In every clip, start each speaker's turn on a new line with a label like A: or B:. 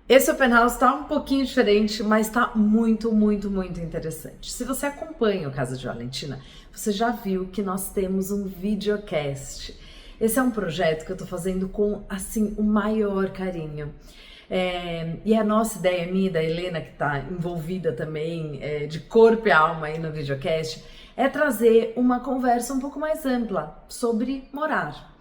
A: Esse open house está um pouquinho diferente, mas está muito, muito, muito interessante. Se você acompanha o Casa de Valentina, você já viu que nós temos um videocast. Esse é um projeto que eu estou fazendo com, assim, o maior carinho. E a nossa ideia, minha e da Helena, que está envolvida também de corpo e alma aí no videocast, é trazer uma conversa um pouco mais ampla sobre morar.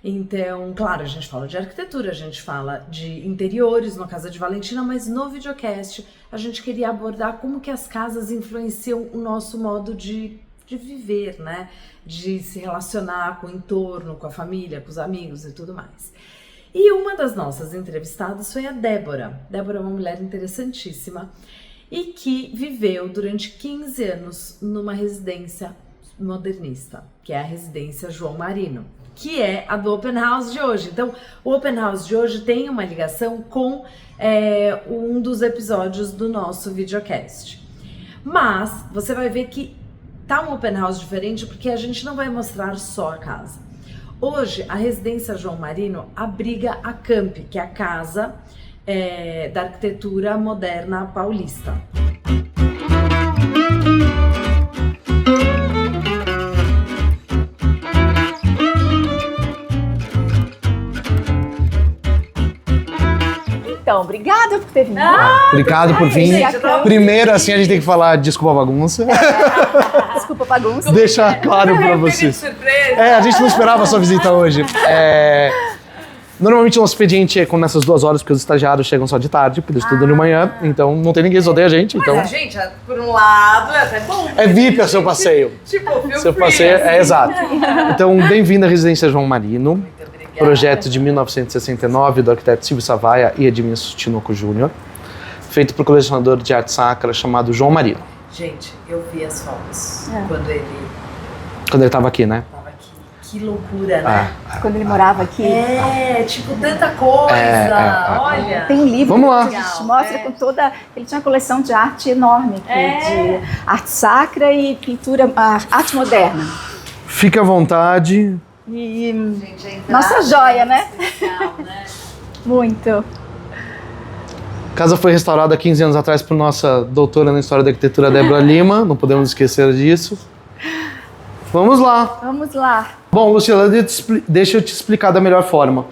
A: Então, claro, a gente fala de arquitetura, a gente fala de interiores no Casa de Valentina, mas no videocast a gente queria abordar como que as casas influenciam o nosso modo de viver, né? De se relacionar com o entorno, com a família, com os amigos e tudo mais. E uma das nossas entrevistadas foi a Débora. Débora é uma mulher interessantíssima e que viveu durante 15 anos numa residência modernista, que é a residência João Marino, que é a do Open House de hoje. Então, o Open House de hoje tem uma ligação com um dos episódios do nosso videocast. Mas você vai ver que tá um Open House diferente porque a gente não vai mostrar só a casa. Hoje, a residência João Marino abriga a Camp, que é a casa da arquitetura moderna paulista.
B: Então, obrigada por ter vindo.
C: Obrigado por vir. Primeiro, assim, a gente tem que falar desculpa a bagunça.
B: Desculpa a bagunça.
C: Deixar claro pra vocês. A gente não esperava a sua visita hoje. Normalmente o nosso expediente é com nessas 2 horas, porque os estagiários chegam só de tarde, porque eles estudam de manhã, então não tem ninguém que odeia a gente. Então...
A: Mas a gente, por um lado, é até bom.
C: É VIP o seu passeio.
A: Tipo,
C: seu passeio é exato. Então, bem-vindo à Residência João Marino. Projeto de 1969 do arquiteto Silvio Savaia e Edmilson Tinoco Júnior, feito por um colecionador de arte sacra chamado João Marino.
A: Gente, eu vi as fotos quando ele
C: estava aqui, né?
A: estava aqui. Que loucura, né?
B: Quando ele morava aqui.
A: Tipo, tanta coisa. Olha.
B: Tem um livro
C: Vamos lá.
B: que a gente mostra com toda... Ele tinha uma coleção de arte enorme aqui, de arte sacra e pintura, arte moderna.
C: Fique à vontade.
B: E
A: Gente,
B: nossa joia, né?
A: Especial, né?
B: Muito.
C: A casa foi restaurada há 15 anos atrás por nossa doutora na história da arquitetura, Débora Lima. Não podemos esquecer disso. Vamos lá.
B: Vamos lá.
C: Bom, Luciana, deixa eu te explicar da melhor forma.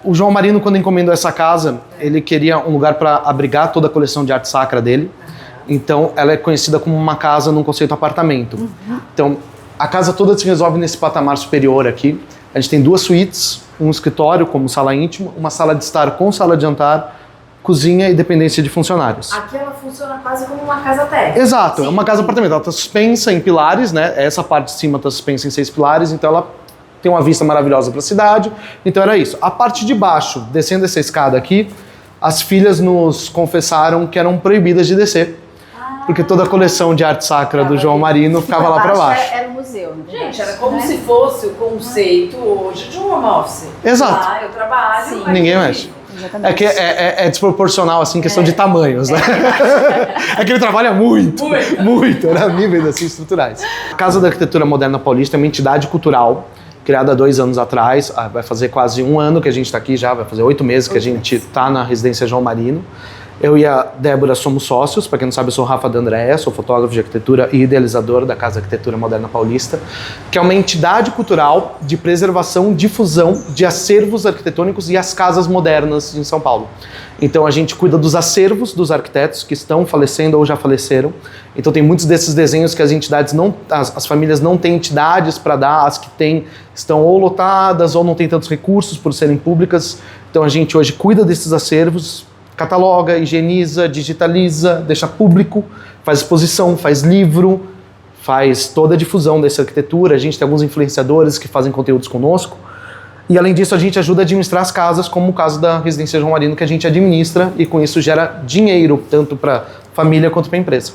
C: O João Marino, quando encomendou essa casa, ele queria um lugar para abrigar toda a coleção de arte sacra dele. Então, ela é conhecida como uma casa num conceito apartamento. Então, a casa toda se resolve nesse patamar superior aqui. A gente tem 2 suítes, um escritório como sala íntima, uma sala de estar com sala de jantar, cozinha e dependência de funcionários.
A: Aqui ela funciona quase como uma casa térrea.
C: Exato, é uma casa apartamento. Ela está suspensa em pilares, né? Essa parte de cima está suspensa em 6 pilares, então ela tem uma vista maravilhosa para a cidade. Então era isso. A parte de baixo, descendo essa escada aqui, as filhas nos confessaram que eram proibidas de descer. Porque toda a coleção de arte sacra do João Marino ficava lá para baixo.
B: Era um museu, né?
A: Gente, era como se fosse o conceito hoje de um home office.
C: Exato.
A: Lá eu trabalho, mas
C: Ninguém mexe.
B: Exatamente.
C: É que é desproporcional, assim, questão de tamanhos, né? É que ele trabalha muito, né? Níveis, assim, estruturais. A Casa da Arquitetura Moderna Paulista é uma entidade cultural criada há 2 anos atrás. Vai fazer quase 1 ano que a gente está aqui já, vai fazer 8 meses que a gente está na residência João Marino. Eu e a Débora somos sócios, para quem não sabe eu sou o Rafa D'Andrea, sou fotógrafo de arquitetura e idealizador da Casa Arquitetura Moderna Paulista, que é uma entidade cultural de preservação, difusão de acervos arquitetônicos e as casas modernas em São Paulo. Então a gente cuida dos acervos dos arquitetos que estão falecendo ou já faleceram. Então tem muitos desses desenhos que as entidades as famílias não têm entidades para dar, as que têm estão ou lotadas ou não têm tantos recursos por serem públicas. Então a gente hoje cuida desses acervos, cataloga, higieniza, digitaliza, deixa público, faz exposição, faz livro, faz toda a difusão dessa arquitetura. A gente tem alguns influenciadores que fazem conteúdos conosco. E além disso, a gente ajuda a administrar as casas, como o caso da Residência João Marino, que a gente administra e com isso gera dinheiro, tanto para a família quanto para a empresa.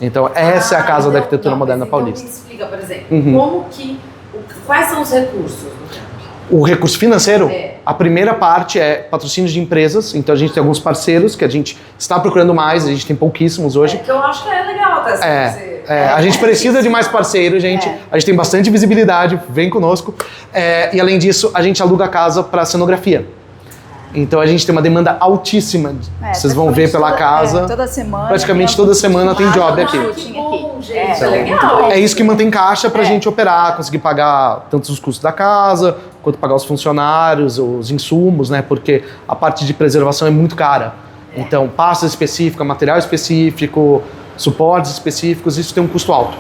C: Então essa é a Casa da Arquitetura Moderna Paulista.
A: Me explica, por exemplo, quais são os recursos?
C: O recurso financeiro, a primeira parte é patrocínios de empresas, então a gente tem alguns parceiros que a gente está procurando mais, a gente tem pouquíssimos hoje.
A: Que eu acho que é legal até
C: a gente precisa de mais parceiros, gente. A gente tem bastante visibilidade, vem conosco. E além disso, a gente aluga a casa para cenografia. Então a gente tem uma demanda altíssima. Vocês vão ver pela casa.
B: Toda semana.
C: Praticamente toda semana tem job aqui.
A: Que bom, gente. É legal.
C: É isso que mantém caixa pra gente operar, conseguir pagar tanto os custos da casa, quanto pagar os funcionários, os insumos, né? Porque a parte de preservação é muito cara. Então, pasta específica, material específico, suportes específicos, isso tem um custo alto.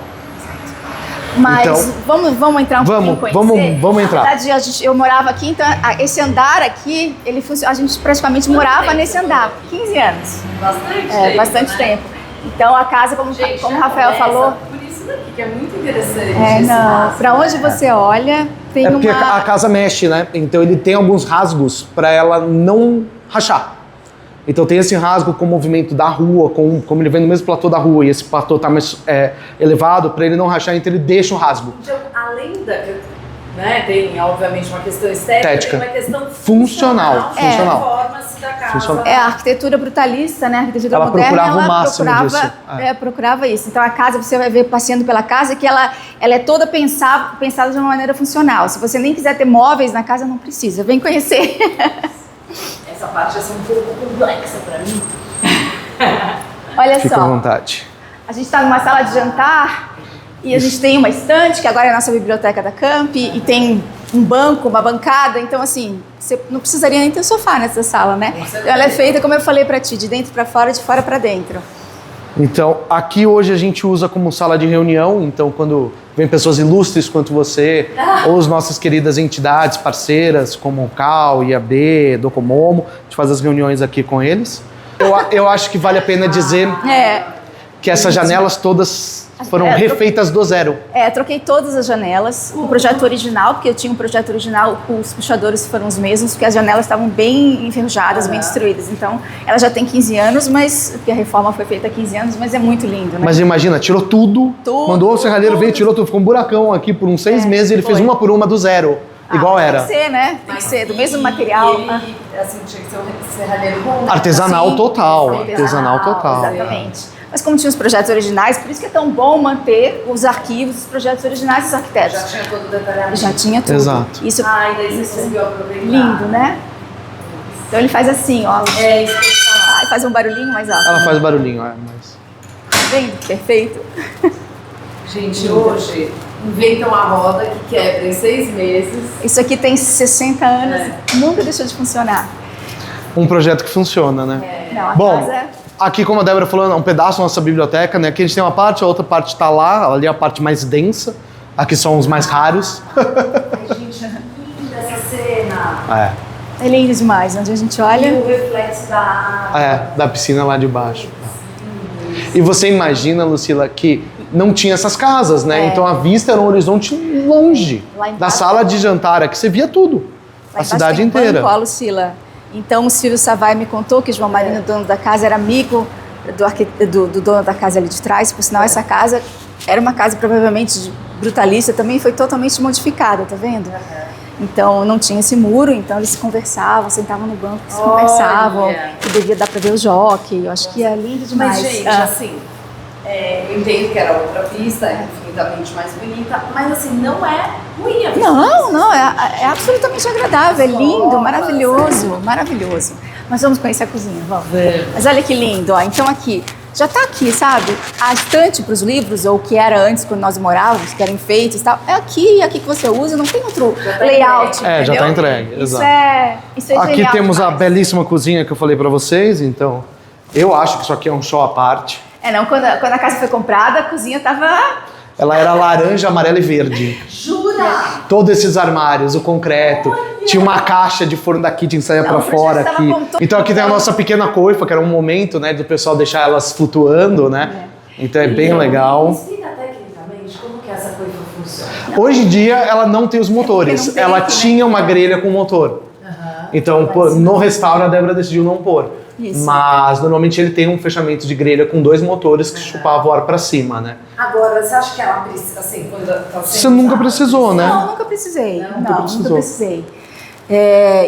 B: Mas
C: então,
B: vamos entrar um pouquinho conhecer?
C: Vamos entrar.
B: Na verdade, eu morava aqui, então esse andar aqui, a gente praticamente morava nesse andar, 15 anos.
A: Bastante
B: bastante tempo. Então a casa, como o Rafael falou...
A: Por isso daqui, que é muito interessante.
B: Para onde você olha, tem
C: porque a casa mexe, né? Então ele tem alguns rasgos para ela não rachar. Então tem esse rasgo com o movimento da rua, como ele vem no mesmo platô da rua, e esse platô está mais elevado, para ele não rachar, então ele deixa o rasgo.
A: Então, além da... Né, tem, obviamente, uma questão estética, tem uma questão funcional. Performance da casa.
B: A arquitetura brutalista, né? A arquitetura
C: ela
B: moderna,
C: procurava o máximo disso.
B: Procurava isso. Então a casa, você vai ver passeando pela casa, que ela é toda pensada de uma maneira funcional. Se você nem quiser ter móveis na casa, não precisa. Vem conhecer.
A: Essa parte é um pouco complexa para mim.
B: Olha
C: Fica
B: só.
C: à vontade.
B: A gente está numa sala de jantar e a gente tem uma estante, que agora é a nossa biblioteca da Camp, e tem um banco, uma bancada. Então, assim, você não precisaria nem ter sofá nessa sala, né? Ela é feita, como eu falei para ti, de dentro para fora, de fora para dentro.
C: Então, aqui hoje a gente usa como sala de reunião. Então, quando vem pessoas ilustres quanto você, ou as nossas queridas entidades parceiras, como o CAL, IAB, Docomomo, a gente faz as reuniões aqui com eles. Eu acho que vale a pena dizer que essas janelas todas foram refeitas do zero.
B: Troquei todas as janelas. O projeto original, porque eu tinha um projeto original, os puxadores foram os mesmos, porque as janelas estavam bem enferrujadas, bem destruídas. Então, ela já tem 15 anos, porque a reforma foi feita há 15 anos, mas é muito lindo, né?
C: Mas imagina, tirou tudo, mandou o serralheiro, veio, tirou tudo, ficou um buracão aqui por uns 6 meses e ele fez uma por uma do zero. Igual era.
B: Tem que ser, né? Tem que ser, do mesmo material.
A: Assim, tinha que ser um serralheiro bom.
C: Artesanal total. Artesanal total.
B: Exatamente. Mas como tinha os projetos originais, por isso que é tão bom manter os arquivos, os projetos originais dos arquitetos.
A: Já tinha todo o detalhamento.
B: Já tinha tudo.
C: Exato.
B: Isso,
A: e daí você conseguiu aproveitar.
B: Lindo, né? Então ele faz assim, ó.
A: Isso que eu ia falar.
B: Faz um barulhinho mais alto.
C: Ela faz barulhinho, mas...
B: Bem, perfeito.
A: Gente, hoje inventam a roda que quebra em 6 meses.
B: Isso aqui tem 60 anos, nunca deixou de funcionar.
C: Um projeto que funciona, né?
B: Não, a
C: Bom,
B: casa...
C: aqui, como a Débora falou, é um pedaço da nossa biblioteca, né? Aqui a gente tem uma parte, a outra parte está lá, ali é a parte mais densa. Aqui são os mais raros.
A: Ai, gente, é linda essa cena.
B: É lindo demais, onde a gente olha...
A: E o reflexo da água.
C: Da piscina lá de baixo. E você imagina, Lucila, que não tinha essas casas, né? Então a vista era um horizonte longe da sala de jantar, aqui você via tudo, a cidade inteira.
B: Banco, Lucila. Então o Silvio Savai me contou que o João Marino, dono da casa, era amigo do dono da casa ali de trás. Por sinal, essa casa era uma casa provavelmente brutalista, também foi totalmente modificada, tá vendo? Então não tinha esse muro, então eles conversavam, sentavam no banco, eles conversavam, que devia dar para ver o jockey. Eu acho que é lindo demais.
A: Mas, gente, assim, eu entendo que era outra pista, infinitamente mais bonita, mas assim, não é ruim a vista.
B: Não, é absolutamente agradável, é lindo, maravilhoso. Mas vamos conhecer a cozinha, vamos. Mas olha que lindo, ó. Então aqui, já tá aqui, sabe? A estante para os livros, ou o que era antes quando nós morávamos, que eram enfeites e tal, é aqui que você usa, não tem outro layout, entendeu?
C: Já tá entregue, exato.
B: Isso é
C: aqui
B: genial
C: temos
B: demais.
C: a belíssima cozinha que eu falei para vocês, então eu acho que isso aqui é um show à parte.
B: Quando a casa foi comprada, a cozinha tava...
C: Ela era laranja, amarela e verde.
A: Jura?
C: Todos esses armários, o concreto. Tinha uma caixa de forno da kitchen que saía pra fora aqui. Então aqui tem a nossa pequena coifa, que era um momento, né, do pessoal deixar elas flutuando, né? Então é bem legal.
A: Explica tecnicamente como que essa coifa funciona.
C: Hoje em dia ela não tem os motores. Ela tinha uma grelha com motor. Então no restauro a Débora decidiu não pôr.
B: Isso.
C: Mas normalmente ele tem um fechamento de grelha com 2 motores que chupavam o ar pra cima, né?
A: Agora, você acha que ela precisa, assim, quando tá
C: Você nunca precisou, né?
B: Não, nunca precisei. Nunca
C: precisou.
B: precisei.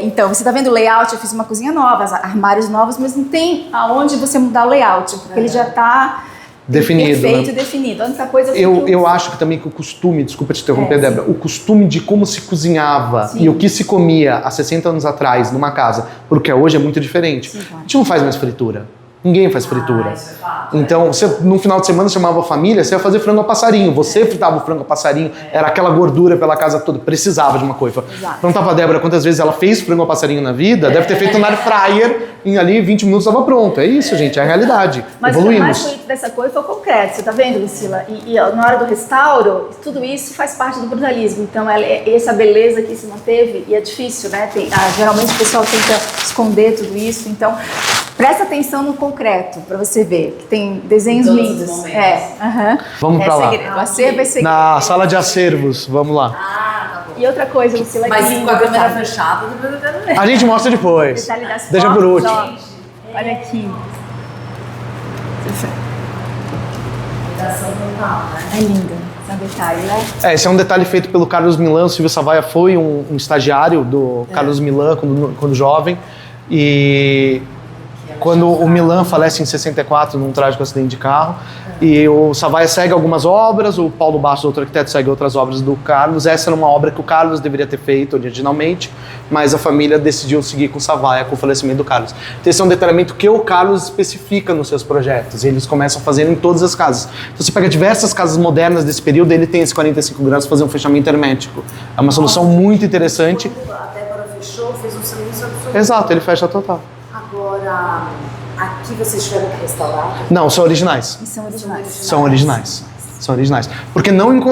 B: Então, você tá vendo o layout, eu fiz uma cozinha nova, armários novos, mas não tem aonde você mudar o layout, porque ele já tá
C: definido.
B: Perfeito,
C: né?
B: definido. A única coisa
C: Eu acho que também que o costume, desculpa te interromper, Débora, o costume de como se cozinhava
B: Sim.
C: e o que se comia há 60 anos atrás numa casa, porque hoje é muito diferente.
B: Sim, claro.
C: A gente não faz mais fritura. Ninguém faz fritura.
A: Isso é fato,
C: Então, você, no final de semana, chamava a família, você ia fazer frango a passarinho. Você fritava o frango a passarinho, era aquela gordura pela casa toda. Precisava de uma coisa.
B: Exato.
C: Perguntava a Débora quantas vezes ela fez frango a passarinho na vida, deve ter feito um air fryer, e ali 20 minutos estava pronto. É isso, gente, é a realidade.
B: Mas o mais
C: Evoluímos.
B: bonito dessa coisa foi o concreto, você tá vendo, Lucila? E na hora do restauro, tudo isso faz parte do brutalismo. Então, essa beleza que se manteve, e é difícil, né? Geralmente o pessoal tenta esconder tudo isso. Então, presta atenção no concreto, para você ver, que tem desenhos
A: Todos os
B: lindos.
A: momentos.
C: Vamos pra lá.
B: Segredo. O acervo é segredo.
C: Na sala de acervos, vamos lá.
A: Tá bom.
B: E outra coisa, Lucila,
A: Mas
B: que
A: com a câmera
B: detalhe.
A: fechada, depois eu quero ver.
C: A gente mostra depois.
B: Detalhe das
C: Deixa por
B: fotos,
C: último.
B: ó. Olha aqui.
A: Ligação total, né?
B: É lindo. Esse é um detalhe, né?
C: Esse é um detalhe feito pelo Carlos Milan. O Silvio Savaia foi um estagiário do Carlos Milan quando jovem. E quando o Milan falece em 64 num trágico acidente de carro, e o Savaia segue algumas obras, o Paulo Bastos, outro arquiteto, segue outras obras do Carlos. Essa era uma obra que o Carlos deveria ter feito originalmente, mas a família decidiu seguir com o Savaia, com o falecimento do Carlos. Então esse é um detalhamento que o Carlos especifica nos seus projetos, e eles começam a fazer em todas as casas. Então você pega diversas casas modernas desse período, ele tem esses 45 graus para fazer um fechamento hermético. É uma solução muito interessante.
A: Quando a Débora fechou, fez um silêncio absoluto.
C: Exato, ele fecha total.
A: Agora, aqui vocês tiveram que restaurar?
C: Não, são originais.
B: E são originais.
C: São originais. São originais. Porque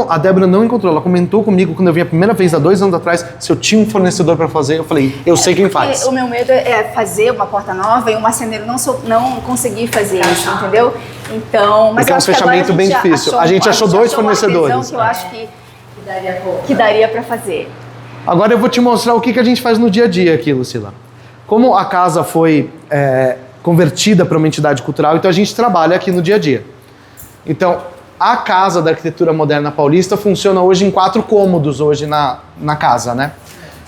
C: a Débora não encontrou. Ela comentou comigo quando eu vim a primeira vez, há 2 anos atrás, se eu tinha um fornecedor para fazer. Eu falei, eu sei quem faz.
B: O meu medo é fazer uma porta nova e um marceneiro não conseguir fazer isso, entendeu? Então, mas
C: Porque é um
B: eu acho que agora
C: fechamento bem difícil. A gente achou dois fornecedores.
B: Um artesão que eu acho
A: daria conta.
B: que daria para fazer.
C: Agora eu vou te mostrar o que a gente faz no dia a dia aqui, Lucila. Como a casa foi convertida para uma entidade cultural, então a gente trabalha aqui no dia a dia. Então, a Casa da Arquitetura Moderna Paulista funciona hoje em 4 cômodos hoje na casa, né?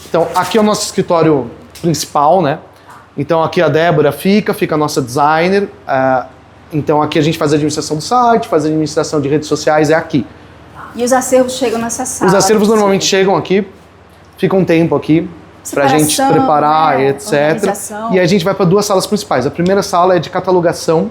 C: Então, aqui é o nosso escritório principal, né? Então, aqui a Débora fica a nossa designer. Então, aqui a gente faz a administração do site, faz a administração de redes sociais, é aqui.
B: E os acervos chegam nessa sala.
C: Os acervos normalmente chegam aqui, ficam um tempo aqui, pra gente preparar,
B: né?
C: etc.
B: Organização.
C: E aí a gente vai para 2 salas principais. A primeira sala é de catalogação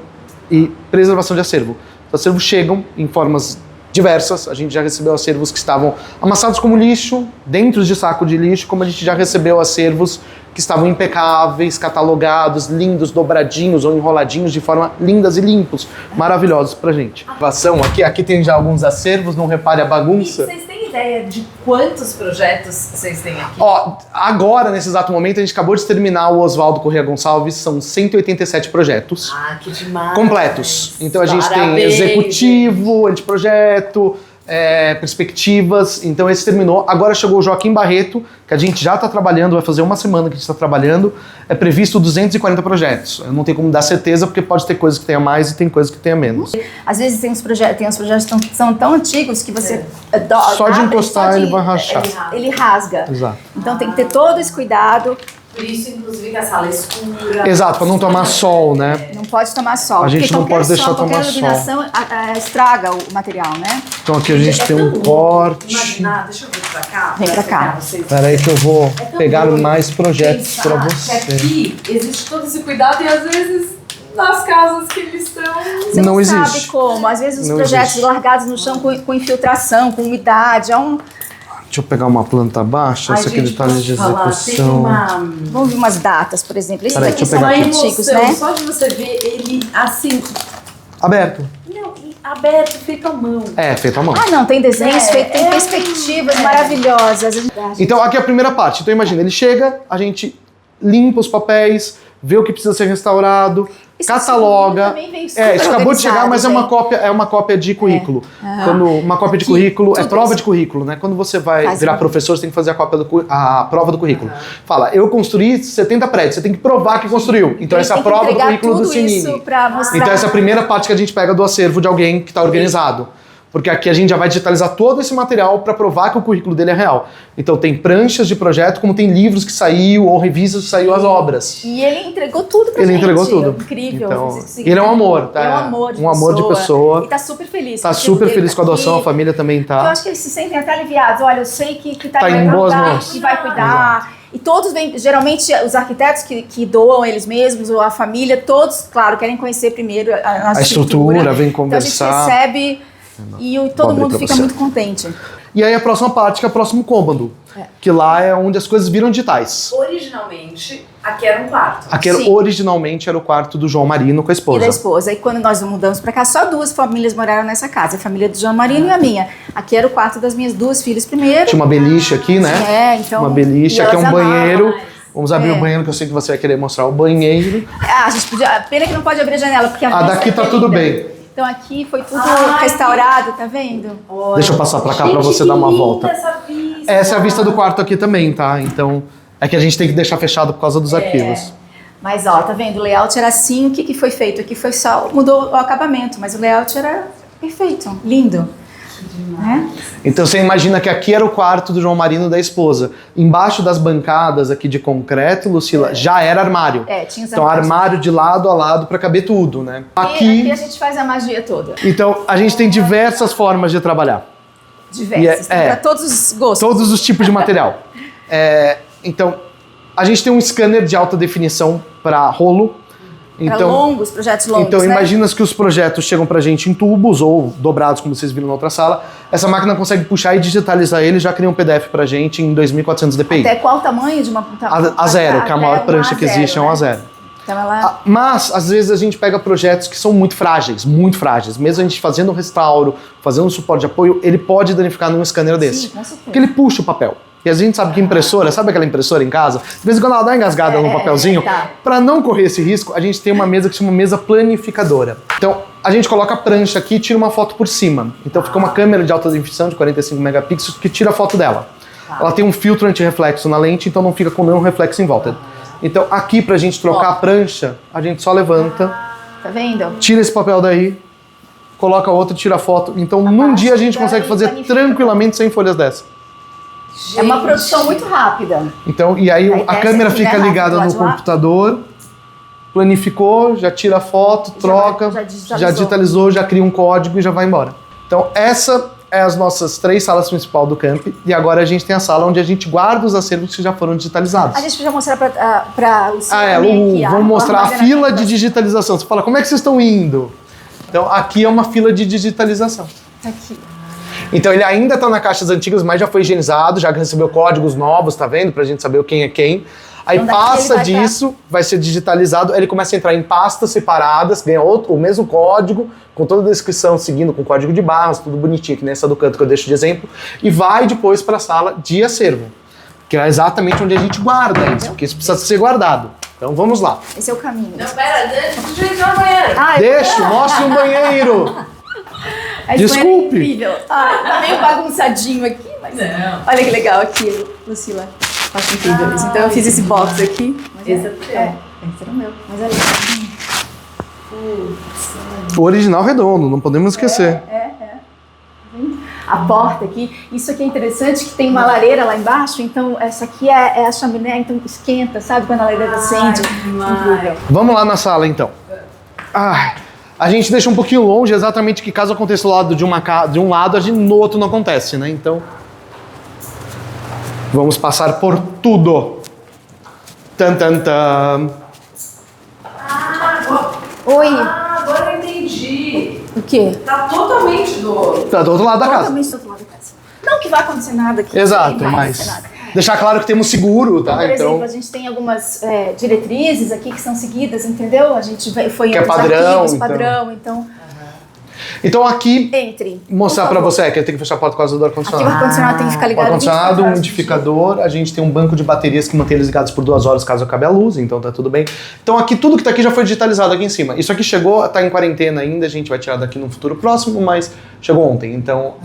C: e preservação de acervo. Os acervos chegam em formas diversas. A gente já recebeu acervos que estavam amassados como lixo, dentro de saco de lixo, como a gente já recebeu acervos que estavam impecáveis, catalogados, lindos, dobradinhos ou enroladinhos de forma lindas e limpos, maravilhosos pra gente. Aqui tem já alguns acervos, não repare a
A: E
C: bagunça.
A: vocês têm ideia de quantos projetos vocês têm aqui?
C: Ó, agora, nesse exato momento, a gente acabou de terminar o Oswaldo Corrêa Gonçalves, são 187 projetos
A: Que demais!
C: completos. Então a gente tem
A: Parabéns.
C: executivo, anteprojeto, perspectivas. Então esse terminou. Agora chegou o Joaquim Barreto, que a gente já está trabalhando, vai fazer 1 semana que a gente está trabalhando. É previsto 240 projetos. Eu não tenho como dar certeza, porque pode ter coisas que tenha mais e tem coisas que tenha menos.
B: Às vezes tem uns projetos que são tão antigos que você
C: Só de encostar
B: só de-
C: ele vai rachar.
B: Ele rasga.
C: Exato.
B: Então tem que ter todo esse cuidado.
A: Por isso, inclusive, que a sala é escura.
C: Exato, para não tomar sol, né?
B: Não pode tomar sol.
C: A gente
B: porque
C: não
B: qualquer
C: pode deixar
B: sol,
C: tomar
B: qualquer
C: sol.
B: iluminação estraga o material, né?
C: Então aqui a gente tem um corte.
A: Imagina, deixa eu vir pra cá.
B: Vem pra cá.
A: pegar vocês.
C: Espera aí que eu vou
A: É tão
C: pegar
A: doido
C: mais projetos
A: pensar
C: para
A: que
C: você.
A: aqui existe todo esse cuidado e às vezes nas casas que eles estão.
B: Você
C: Não
B: não
C: existe.
B: sabe como. Às vezes os
C: Não
B: projetos
C: existe.
B: largados no chão com infiltração, com umidade.
C: Deixa eu pegar uma planta baixa, essa aqui é detalhe de execução.
B: Vamos ver umas datas, por exemplo. Esses
C: Peraí,
B: aqui
C: deixa eu
B: são
C: pegar
A: Uma
C: aqui.
B: antigos,
A: emoção,
B: né?
A: só de você ver ele assim,
C: Aberto.
A: não, e aberto, feito à mão.
C: É, feito à mão.
B: Ah, não, tem desenhos feitos, tem perspectivas maravilhosas.
C: Então aqui é a primeira parte. Então imagina, ele chega, a gente limpa os papéis, vê o que precisa ser restaurado,
B: Esse
C: cataloga.
B: também vem super
C: Isso acabou de chegar, mas
B: organizado,
C: é uma cópia de currículo. Quando uma cópia de
B: Aqui,
C: currículo é
B: tudo
C: prova
B: isso.
C: de currículo, né? Quando você vai
B: Faz
C: virar
B: um-
C: professor, você tem que fazer a prova do currículo. Fala, eu construí 70 prédios, você tem que provar que construiu. Então essa é a prova do currículo do Cinine.
B: Pra mostrar.
C: Então essa é a primeira parte que a gente pega do acervo de alguém que está organizado. porque aqui a gente já vai digitalizar todo esse material para provar que o currículo dele é real. Então tem pranchas de projeto, como tem livros que saiu ou revistas que saiu as obras.
B: E ele entregou tudo pra gente.
C: Ele entregou tudo.
B: Incrível.
C: Então, ele é um amor, tá?
B: É um amor de
C: um amor de pessoa.
B: E tá super feliz.
C: Tá super feliz com a adoção, a família também tá.
B: Eu acho que eles se sentem até aliviados. Olha, eu sei que
C: Tá em boas mãos.
B: que vai cuidar. E todos vêm, geralmente os arquitetos que doam eles mesmos, ou a família, todos, claro, querem conhecer primeiro a nossa
C: estrutura, vem conversar.
B: Então a gente recebe e todo mundo fica muito contente.
C: E aí a próxima parte, que é o próximo cômodo. Que lá é onde as coisas viram digitais.
A: Originalmente, aqui era um quarto.
C: Aqui originalmente era o quarto do João Marino com a esposa.
B: E da esposa. E quando nós mudamos pra cá, só 2 famílias moraram nessa casa. A família do João Marino e a minha. Aqui era o quarto das minhas 2 filhas primeiro.
C: Tinha uma beliche aqui, né?
B: Então...
C: Uma beliche. Aqui é um banheiro. Vamos abrir o
B: É.
C: banheiro, que eu sei que você vai querer mostrar o banheiro.
B: A gente podia... Pena que não pode abrir a janela, porque a
C: Daqui
B: vista
C: tá
B: é
C: tudo
B: linda.
C: bem.
B: Então aqui foi tudo restaurado, tá vendo?
A: Olha,
C: Deixa eu passar pra cá
A: gente,
C: pra você
A: que
C: dar uma
A: linda
C: volta.
A: Essa
C: Essa é a vista do quarto aqui também, tá? Então, é que a gente tem que deixar fechado por causa dos arquivos.
B: Mas ó, tá vendo? O layout era assim, o que foi feito? Aqui foi só, mudou o acabamento, mas o layout era perfeito, lindo. Né?
C: Então você imagina que aqui era o quarto do João Marino e da esposa. Embaixo das bancadas aqui de concreto, Lucila, já era armário.
B: Tinha os
C: Então armário de lado a lado para caber tudo, né?
B: E aqui a gente faz a magia toda.
C: Então a gente tem diversas formas de trabalhar.
B: Diversas, tem pra todos os gostos.
C: Todos os tipos de material. Então a gente tem um scanner de alta definição para rolo.
B: Para longos, projetos longos,
C: Então,
B: né?
C: imagina que os projetos chegam pra gente em tubos ou dobrados, como vocês viram na outra sala. Essa máquina consegue puxar e digitalizar ele e já cria um PDF pra gente em 2400 dpi.
B: Até qual o tamanho de uma...
C: A zero, que é a maior prancha que existe, é um A0.
B: Então ela...
C: Mas, às vezes, a gente pega projetos que são muito frágeis, muito frágeis. Mesmo a gente fazendo um restauro, fazendo um suporte de apoio, ele pode danificar num scanner desse.
B: Sim, com certeza.
C: Porque ele puxa o papel. E a gente sabe que impressora, sabe aquela impressora em casa? De vez em quando ela dá uma engasgada no papelzinho.
B: Tá.
C: Para não correr esse risco, a gente tem uma mesa que se chama mesa planificadora. Então, a gente coloca a prancha aqui e tira uma foto por cima. Então, fica uma câmera de alta definição de 45 megapixels que tira a foto dela. Ela tem um filtro anti-reflexo na lente, então não fica com nenhum reflexo em volta. Então, aqui, pra gente trocar a prancha, a gente só levanta,
B: Tá vendo?
C: tira esse papel daí, coloca outro, tira a foto. Então, num dia a gente consegue fazer tranquilamente 100 folhas dessa.
B: É uma produção muito rápida.
C: Então, e aí a câmera
B: aqui,
C: fica
B: né,
C: ligada
B: rápido,
C: no
B: lá de lá.
C: computador, planificou, já tira a foto, troca, já digitalizou, já cria um código e já vai embora. Então, essa é as nossas 3 salas principais do camp, e agora a gente tem a sala onde a gente guarda os acervos que já foram digitalizados.
B: A gente podia mostrar para o
C: Vamos mostrar a fila de digitalização. Você fala, como é que vocês estão indo? Então, aqui é uma fila de digitalização.
B: Tá aqui.
C: Então ele ainda tá na caixas antigas, mas já foi higienizado, já recebeu códigos novos, tá vendo? Pra gente saber quem é quem. Aí
B: Então,
C: passa disso, vai ser digitalizado, aí ele começa a entrar em pastas separadas, ganha o mesmo código, com toda a descrição, seguindo com código de barras, tudo bonitinho, que nem essa do canto que eu deixo de exemplo, e vai depois para a sala de acervo, que é exatamente onde a gente guarda isso, porque isso precisa ser guardado. Então vamos lá.
B: Esse é o caminho.
A: Não, pera, deixa eu entrar no banheiro.
C: Deixa, mostre um banheiro! Desculpe.
B: É incrível. Tá meio bagunçadinho aqui, mas olha que legal aqui, Lucila. Acho incrível isso. Então eu fiz esse box aqui. Mas
A: Esse é teu.
B: esse era o meu. Mas olha.
C: O original redondo, não podemos esquecer.
B: A porta aqui, isso aqui é interessante, que tem uma lareira lá embaixo, então essa aqui é a chaminé, então esquenta, sabe? Quando a lareira acende. Incrível.
C: Vamos lá na sala então. A gente deixa um pouquinho longe, exatamente que caso aconteça do lado de um lado, no outro não acontece, né? Então, vamos passar por tudo. Tan, tan, tan.
B: Oi,
A: Agora eu entendi.
B: o quê?
A: Tá totalmente do...
C: Tá do outro lado da casa.
B: Totalmente do outro lado da casa. Não que vai acontecer nada aqui.
C: Exato,
B: não vai
C: mas
B: acontecer nada.
C: deixar claro que temos seguro, tá?
B: Por exemplo,
C: Então,
B: a gente tem algumas diretrizes aqui que são seguidas, entendeu? A gente foi em
C: Que é
B: outros
C: padrão,
B: arquivos,
C: então.
B: padrão, então
C: então aqui,
B: entre.
C: mostrar
B: por
C: pra
B: favor.
C: você que tem que fechar a porta por causa do
B: Aqui o
C: ar-condicionado.
B: ar-condicionado tem que ficar
C: O
B: ligado.
C: ar-condicionado,
B: 24
C: um
B: horas.
C: umidificador, a gente tem um banco de baterias que mantém eles ligados por 2 horas caso acabe a luz, então tá tudo bem. Então aqui, tudo que tá aqui já foi digitalizado aqui em cima. Isso aqui chegou, tá em quarentena ainda, a gente vai tirar daqui no futuro próximo, mas chegou ontem. Então,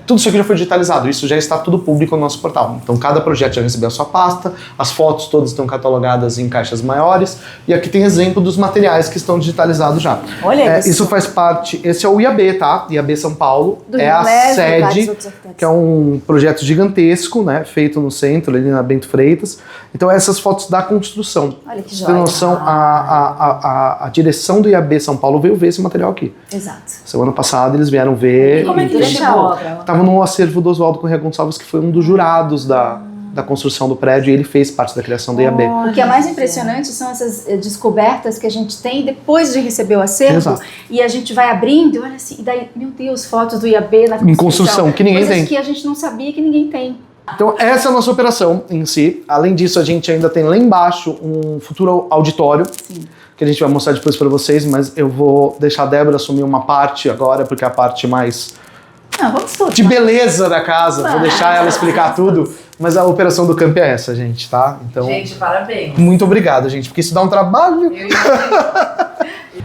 C: tudo isso aqui já foi digitalizado, isso já está tudo público no nosso portal. Então cada projeto já recebeu a sua pasta, as fotos todas estão catalogadas em caixas maiores, e aqui tem exemplo dos materiais que estão digitalizados já.
B: Olha isso.
C: Isso faz parte, esse é o IA IAB, tá? IAB São Paulo.
B: Do
C: É a
B: Lese, vários
C: sede,
B: outros arquitetos.
C: que é um projeto gigantesco, né? Feito no centro, ali na Bento Freitas. Então, essas fotos da construção.
B: Olha que
C: Pra você ter
B: joia.
C: noção, a direção do IAB São Paulo veio ver esse material aqui.
B: Exato.
C: Semana passada eles vieram ver.
A: Como é que
B: Muito
A: ele
B: legal.
A: chegou?
C: Tava no acervo do Oswaldo Corrêa Gonçalves, que foi um dos jurados da construção do prédio, e ele fez parte da criação do IAB.
B: O que é mais impressionante são essas descobertas que a gente tem depois de receber o acervo.
C: Exato.
B: E a gente vai abrindo e olha assim, e daí, meu Deus, fotos do IAB na construção.
C: Em construção, que ninguém
B: Coisas
C: tem.
B: que a gente não sabia que ninguém tem.
C: Então, essa é a nossa operação em si. Além disso, a gente ainda tem lá embaixo um futuro auditório, que a gente vai mostrar depois para vocês, mas eu vou deixar a Débora assumir uma parte agora, porque é a parte mais
B: Não, vamos todos.
C: de beleza da casa. Vou deixar ela explicar tudo, mas a operação do campo é essa, gente, tá? Então,
A: Gente, parabéns.
C: muito obrigado, gente, porque isso dá um trabalho.
A: Eu imagino.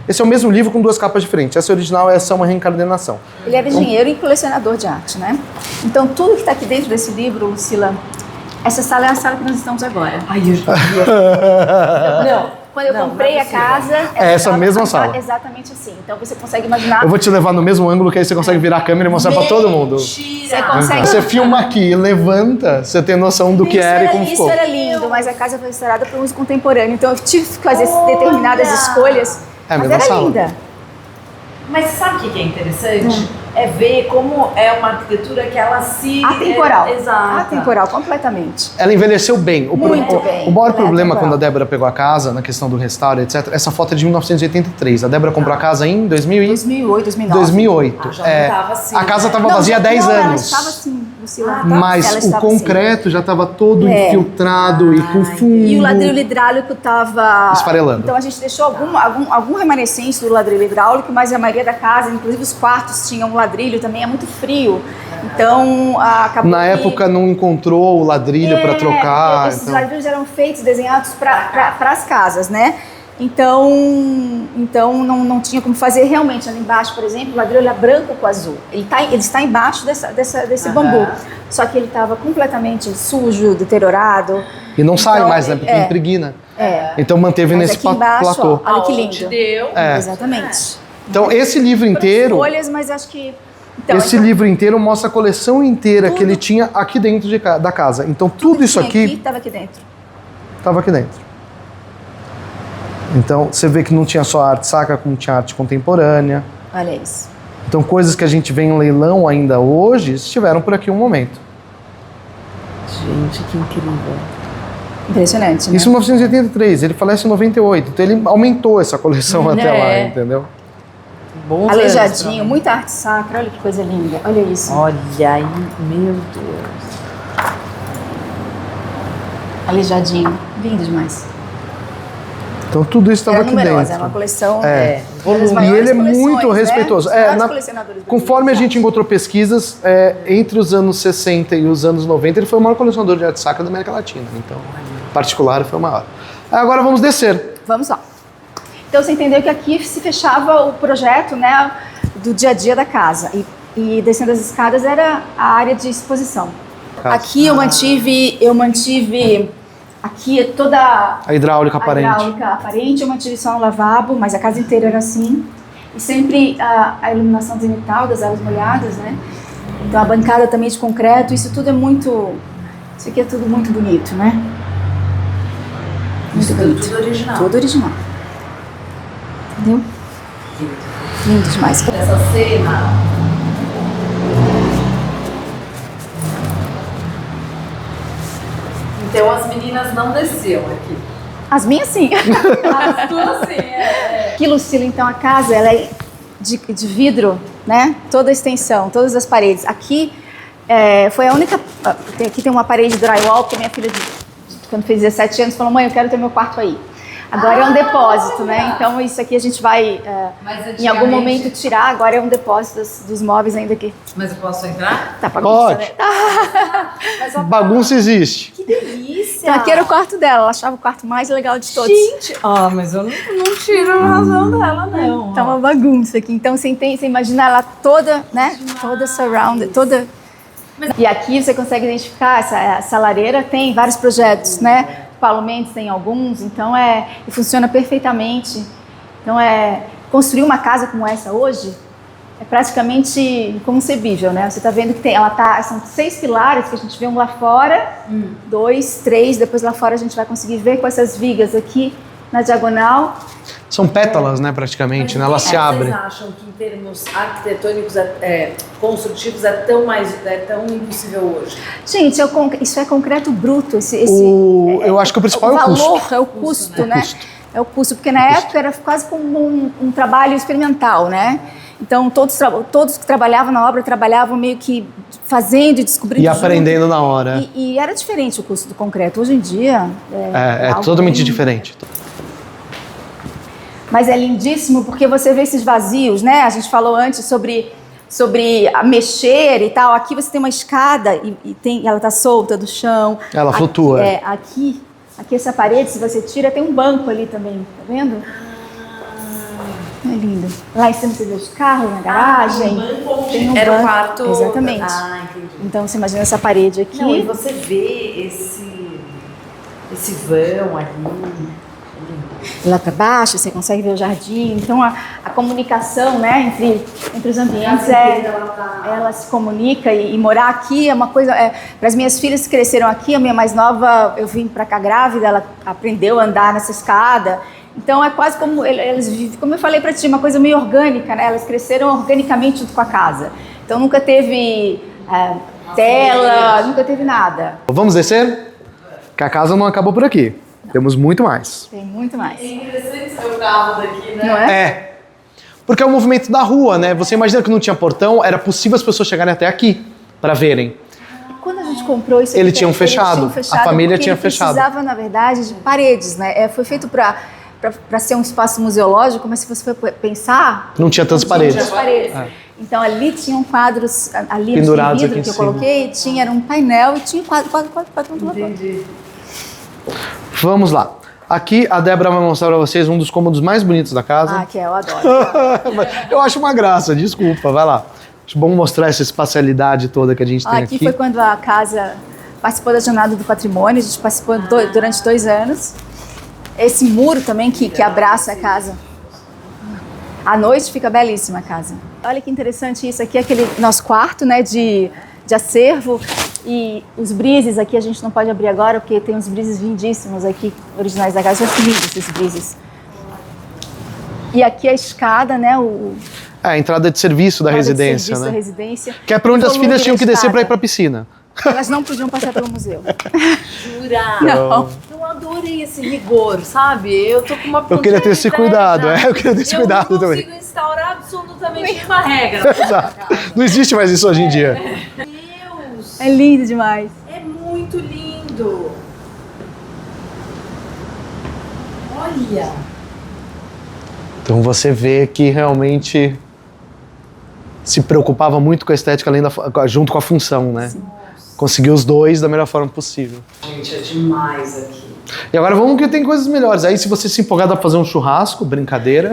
C: Esse é o mesmo livro com duas capas diferentes. Essa original, essa é uma reencarnação.
B: Ele é engenheiro e colecionador de arte, né? Então, tudo que está aqui dentro desse livro, Lucila, essa sala é a sala que nós estamos agora.
A: Ai, eu já vi.
B: Não, quando eu comprei a casa...
C: É essa mesma sala.
B: Exatamente assim. Então, você consegue imaginar...
C: Eu vou te levar no mesmo ângulo, que aí você consegue virar a câmera e mostrar pra todo mundo.
B: Você consegue...
C: Você filma aqui, levanta, você tem noção do que era e como
B: Isso
C: ficou.
B: era lindo, mas a casa foi restaurada para uso contemporâneo. Então, eu tive que fazer determinadas escolhas.
C: É a
B: Mas
C: mesma
B: era
C: sala.
B: linda.
A: Mas sabe o que é interessante? É ver como é uma arquitetura que ela se...
B: Atemporal.
A: Exato.
B: Atemporal, completamente.
C: Ela envelheceu bem.
B: Muito bem.
C: O maior
B: Ela é
C: problema
B: atemporal.
C: quando a Débora pegou a casa, na questão do restauro, etc., essa foto é de 1983. A Débora comprou a casa em
B: 2008, 2009.
C: 2008.
A: Ah, já não tava assim,
C: a casa
A: né?
C: estava vazia há 10
B: Ela
C: anos.
B: estava assim, Lucila.
A: Ah, tá.
C: Mas
B: Ela
C: o
B: estava
C: concreto já estava todo
B: É.
C: infiltrado e com fundo.
B: E o ladrilho hidráulico estava...
C: Esfarelando.
B: Então a gente deixou algum remanescente do ladrilho hidráulico, mas a maioria da casa, inclusive os quartos, tinham um ladrilho também, é muito frio. Então acabou
C: Na
B: que-
C: época não encontrou o ladrilho para trocar.
B: Esses
C: Então...
B: ladrilhos eram feitos, desenhados para as casas, né? Então não tinha como fazer realmente. Ali embaixo, por exemplo, o ladrilho é branco com azul. Ele está embaixo desse bambu. Só que ele estava completamente sujo, deteriorado.
C: E não sai
B: Então,
C: mais, né? Porque impregna.
B: É.
C: Então manteve
B: Mas
C: nesse
B: aqui embaixo,
C: platô.
B: ó, olha que
A: Aonde
B: lindo.
A: deu.
C: É.
B: Exatamente.
C: Então esse livro inteiro,
B: Folhas, mas acho que... Então,
C: esse livro inteiro mostra a coleção inteira que
B: Tudo.
C: ele tinha aqui dentro da casa. Então tudo isso
B: tinha
C: aqui
B: estava aqui dentro.
C: estava aqui dentro. Então você vê que não tinha só arte sacra, como tinha arte contemporânea.
B: Olha isso.
C: Então coisas que a gente vê em leilão ainda hoje estiveram por aqui um momento.
A: Gente, que incrível.
B: Impressionante, né?
C: Isso em 1983, ele falece em 98, então ele aumentou essa coleção até lá, entendeu?
A: Bons
B: Aleijadinho,
A: anos,
B: muita arte sacra, olha que coisa linda. Olha isso.
A: Olha aí, meu Deus.
B: Aleijadinho. Lindo demais.
C: Então tudo isso estava
B: Era
C: aqui
B: numerosa,
C: dentro.
B: era uma coleção.
C: É.
B: das
C: E
B: maiores
C: ele é
B: coleções,
C: muito
B: né?
C: respeitoso.
B: Dos
C: É,
B: maiores
C: na-
B: colecionadores
C: Conforme a
B: brasileiros.
C: gente encontrou pesquisas, entre os anos 60 e os anos 90, ele foi o maior colecionador de arte sacra da América Latina. Então, em particular, foi o maior. Agora vamos descer.
B: Vamos lá. Então você entendeu que aqui se fechava o projeto, né, do dia a dia da casa. E descendo as escadas era a área de exposição.
C: Casa.
B: Aqui eu mantive aqui toda
C: A hidráulica aparente.
B: A hidráulica aparente, eu mantive só um lavabo, mas a casa inteira era assim. E sempre a iluminação zenital das áreas molhadas, né? Então a bancada também de concreto, isso tudo é muito... Isso aqui é tudo muito bonito, né? Muito bonito.
A: Tudo original.
B: Tudo original. Entendeu? Lindo demais.
A: Essa cena. Então as meninas não desceram aqui.
B: As minhas sim.
A: As tuas sim,
B: Aqui, Lucila, então a casa ela é de vidro, né? Toda a extensão, todas as paredes. Aqui foi a única... Aqui tem uma parede de drywall, porque minha filha, quando fez 17 anos, falou: mãe, eu quero ter meu quarto aí. Agora é um depósito, né? Então isso aqui a gente vai,
A: Mas
B: em algum
A: antigamente-
B: momento, tirar. Agora é um depósito dos móveis ainda aqui.
A: Mas eu posso entrar?
B: Tá bagunça,
C: Pode.
B: né?
C: Bagunça existe.
A: Que delícia!
B: Então aqui era o quarto dela. Ela achava o quarto mais legal de todos.
A: Gente! Mas eu não tiro a razão dela, não.
B: Tá uma bagunça aqui. Então você imagina ela toda, né? Toda surrounded, toda. E aqui você consegue identificar essa lareira, tem vários projetos, né? Paulo Mendes tem alguns, então e funciona perfeitamente. Então construir uma casa como essa hoje é praticamente inconcebível, né? Você está vendo que são 6 pilares que a gente vê um lá fora, 2, 3, depois lá fora a gente vai conseguir ver com essas vigas aqui na diagonal.
C: São pétalas, né, praticamente, né? Ela se abre.
A: Vocês acham que em termos arquitetônicos, construtivos, é tão impossível hoje?
B: Gente, isso é concreto bruto.
C: Eu acho que o principal é o custo.
B: O valor é o custo, né? É o custo, porque na época era quase como um trabalho experimental, né? Então, todos que trabalhavam na obra trabalhavam meio que fazendo e descobrindo.
C: E aprendendo na hora.
B: E era diferente o custo do concreto. Hoje em dia...
C: É totalmente diferente.
B: Mas é lindíssimo porque você vê esses vazios, né? A gente falou antes sobre mexer e tal. Aqui você tem uma escada e ela tá solta do chão.
C: Ela flutua.
B: Aqui essa parede, se você tira, tem um banco ali também, tá vendo? É lindo. Lá em cima você vê os carros na garagem.
A: Tem um banco. O quarto.
B: Exatamente.
A: Entendi.
B: Então você imagina essa parede aqui.
A: Não, e você vê esse vão ali.
B: Lá para baixo você consegue ver o jardim. Então a comunicação, né, entre os ambientes ela se comunica e morar aqui é uma coisa. Para as minhas filhas que cresceram aqui, a minha mais nova, eu vim para cá grávida, ela aprendeu a andar nessa escada. Então é quase como elas vivem, como eu falei para ti, uma coisa meio orgânica, né? Elas cresceram organicamente junto com a casa. Então nunca teve tela, nunca teve nada.
C: Vamos descer? Que a casa não acabou por aqui. Temos muito mais.
B: Tem muito mais.
A: É interessante ver o carro daqui, né?
B: Não é?
C: É. Porque é o movimento da rua, né? Você imagina que não tinha portão, era possível as pessoas chegarem até aqui para verem.
B: Quando a gente comprou isso aqui,
C: Eles tinham fechado. A família tinha fechado.
B: Precisava, na verdade, de paredes, né? Foi feito para ser um espaço museológico, mas se você for pensar...
C: Não tinha tantas paredes.
B: Então ali tinham quadros, ali
C: pendurados
B: no vidro
C: aqui
B: que eu coloquei, era um painel e tinha quadro.
A: Entendi.
C: Vamos lá. Aqui a Débora vai mostrar para vocês um dos cômodos mais bonitos da casa.
B: Eu adoro.
C: Eu acho uma graça, desculpa, vai lá. Acho bom mostrar essa espacialidade toda que a gente tem aqui.
B: Aqui foi quando a casa participou da Jornada do Patrimônio, a gente participou durante 2 anos. Esse muro também que abraça a casa. À noite fica belíssima a casa. Olha que interessante isso, aqui é aquele nosso quarto, né, de acervo. E os brises aqui a gente não pode abrir agora, porque tem uns brises lindíssimos aqui, originais da casa. Olha que lindos esses brises. E aqui a escada, né,
C: a entrada de serviço da residência, né?
B: Da residência.
C: Que é para onde as filhas tinham que descer para ir para a piscina.
B: Elas não podiam passar pelo museu.
A: Jura?
B: Não.
A: Eu adorei esse rigor, sabe? Eu tô com uma
C: Eu queria ter esse cuidado, eu queria ter esse cuidado também.
A: Eu não consigo instaurar absolutamente nenhuma regra.
C: Não existe mais isso hoje em dia.
A: Meu Deus!
B: É lindo demais.
A: É muito lindo. Olha!
C: Então você vê que realmente se preocupava muito com a estética junto com a função, né? Sim. Conseguiu os dois da melhor forma possível.
A: Gente, é demais aqui.
C: E agora vamos que tem coisas melhores. Aí se você se empolgar, dá pra fazer um churrasco, brincadeira.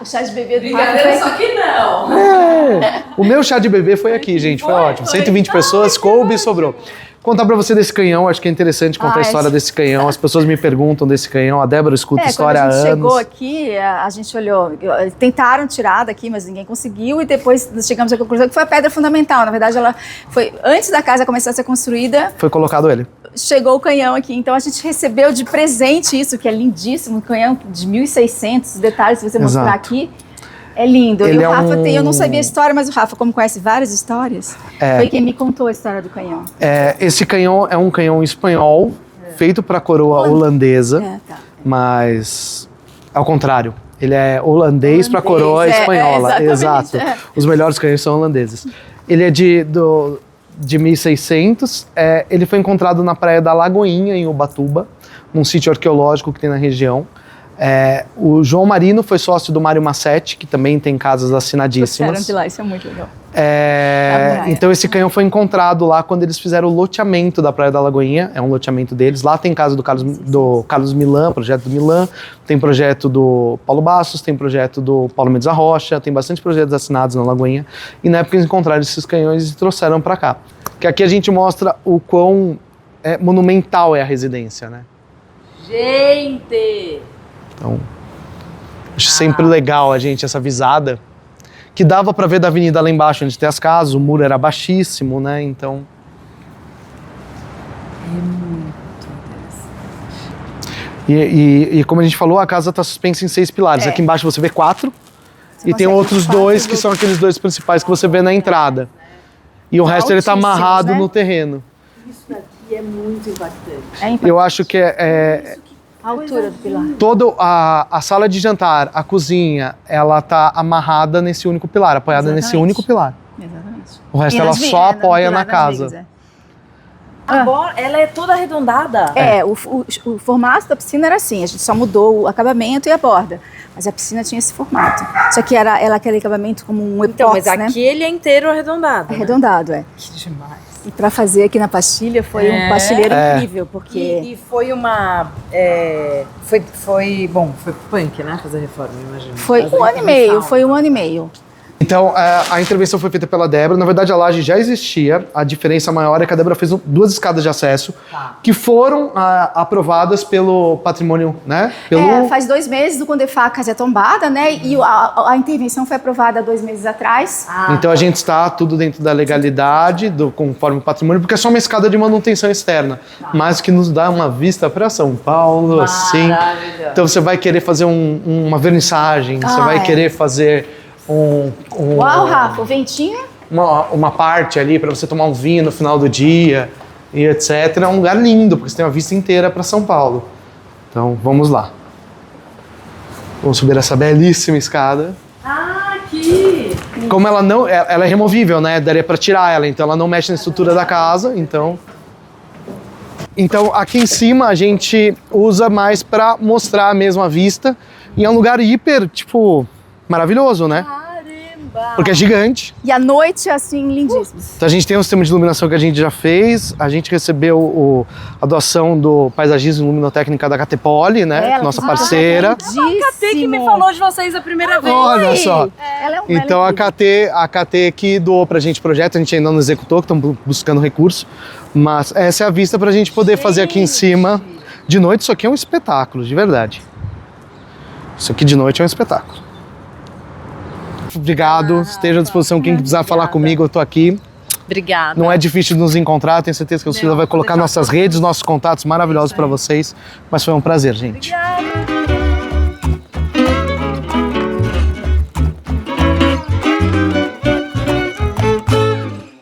B: O chá de bebê do
A: Brincadeira, só que não.
C: O meu chá de bebê foi aqui, gente. Foi ótimo. 120 pessoas, coube e sobrou. Contar pra você desse canhão, acho que é interessante contar a história desse canhão. As pessoas me perguntam desse canhão, a Débora escuta história há anos.
B: Quando a gente chegou aqui, a gente olhou, tentaram tirar daqui, mas ninguém conseguiu, e depois chegamos à conclusão que foi a pedra fundamental. Na verdade, ela foi, antes da casa começar a ser construída...
C: Foi colocado ele.
B: Chegou o canhão aqui, então a gente recebeu de presente isso, que é lindíssimo, um canhão de 1.600 detalhes, se você mostrar aqui. É lindo.
C: Ele
B: e o Rafa eu não sabia a história, mas o Rafa, como conhece várias histórias, foi quem me contou a história do canhão.
C: Esse canhão é um canhão espanhol, feito para a coroa holandesa, mas ao contrário. Ele é holandês para a coroa espanhola. Exato. Os melhores canhões são holandeses. Ele é de 1600. Ele foi encontrado na praia da Lagoinha, em Ubatuba, num sítio arqueológico que tem na região. O João Marino foi sócio do Mário Massetti, que também tem casas assinadíssimas.
B: De lá, isso é muito legal.
C: Então esse canhão foi encontrado lá quando eles fizeram o loteamento da Praia da Lagoinha, é um loteamento deles. Lá tem casa do Carlos Milan, projeto do Milan, tem projeto do Paulo Bastos, tem projeto do Paulo Mendes da Rocha, tem bastante projetos assinados na Lagoinha. E na época eles encontraram esses canhões e trouxeram para cá. Que aqui a gente mostra o quão monumental é a residência, né?
A: Gente!
C: Então, acho sempre legal essa visada, que dava para ver da avenida lá embaixo, onde tem as casas, o muro era baixíssimo, né? Então...
A: É muito interessante.
C: E como a gente falou, a casa está suspensa em 6 pilares. Aqui embaixo você vê 4 e tem outros 2 que são aqueles 2 principais que você vê na entrada. E o resto ele está amarrado, né, no terreno.
A: Isso daqui é muito impactante.
B: É impactante.
C: Eu acho que
B: A altura do pilar.
C: toda a sala de jantar, a cozinha, ela tá amarrada nesse único pilar, apoiada nesse único pilar.
B: Exatamente.
C: O resto
B: E
C: ela
B: nas vi-
C: só
B: é,
C: apoia
B: no
C: na
B: pilar das
C: casa.
B: vigas,
A: Agora, ela é toda arredondada.
B: o formato da piscina era assim, a gente só mudou o acabamento e a borda. Mas a piscina tinha esse formato. Só que era aquele acabamento como um epóxi,
A: Então, mas
B: né?
A: aqui ele é inteiro arredondado. Né?
B: Arredondado, é.
A: Que demais.
B: E para fazer aqui na pastilha foi um pastilheiro incrível, porque...
A: E foi uma... Foi punk, né? Fazer reforma, imagino.
B: Foi
A: Fazer
B: um ano e meio, foi um ano e meio.
C: Então, a intervenção foi feita pela Débora. Na verdade, a laje já existia. A diferença maior é que a Débora fez 2 escadas de acesso que foram aprovadas pelo patrimônio, né?
B: Faz 2 meses quando a casa é tombada, né? E a intervenção foi aprovada há 2 meses atrás.
C: Então a gente está tudo dentro da legalidade, conforme o patrimônio, porque é só uma escada de manutenção externa, mas que nos dá uma vista para São Paulo, assim. Então você vai querer fazer uma vernissagem, você vai querer fazer
B: Uau, Rafa, o ventinho.
C: uma parte ali para você tomar um vinho no final do dia e etc. É um lugar lindo, porque você tem uma vista inteira para São Paulo. Então vamos lá. Vamos subir essa belíssima escada.
A: Aqui!
C: Como ela é removível, né? Daria para tirar ela, então ela não mexe na estrutura da casa, então aqui em cima a gente usa mais para mostrar mesmo a vista e é um lugar hiper, tipo, maravilhoso, né?
A: Caramba!
C: Porque é gigante.
B: E à noite, assim, lindíssimo.
C: Então a gente tem um sistema de iluminação que a gente já fez, a gente recebeu a doação do Paisagismo e Luminotécnica da Catepoli, né? Nossa parceira.
A: A KT que me falou de vocês a primeira vez.
C: Olha só. Então
B: ela
C: a KT que doou pra gente o projeto, a gente ainda não executou, que estamos buscando recurso, mas essa é a vista pra gente poder fazer aqui em cima. De noite isso aqui é um espetáculo, de verdade. Isso aqui de noite é um espetáculo. Obrigado, esteja à disposição, quem precisar falar comigo, eu tô aqui.
A: Obrigada.
C: Não é difícil de nos encontrar, tenho certeza que a Lucila vai colocar nossas redes, nossos contatos maravilhosos para vocês, mas foi um prazer, gente.
A: Obrigada.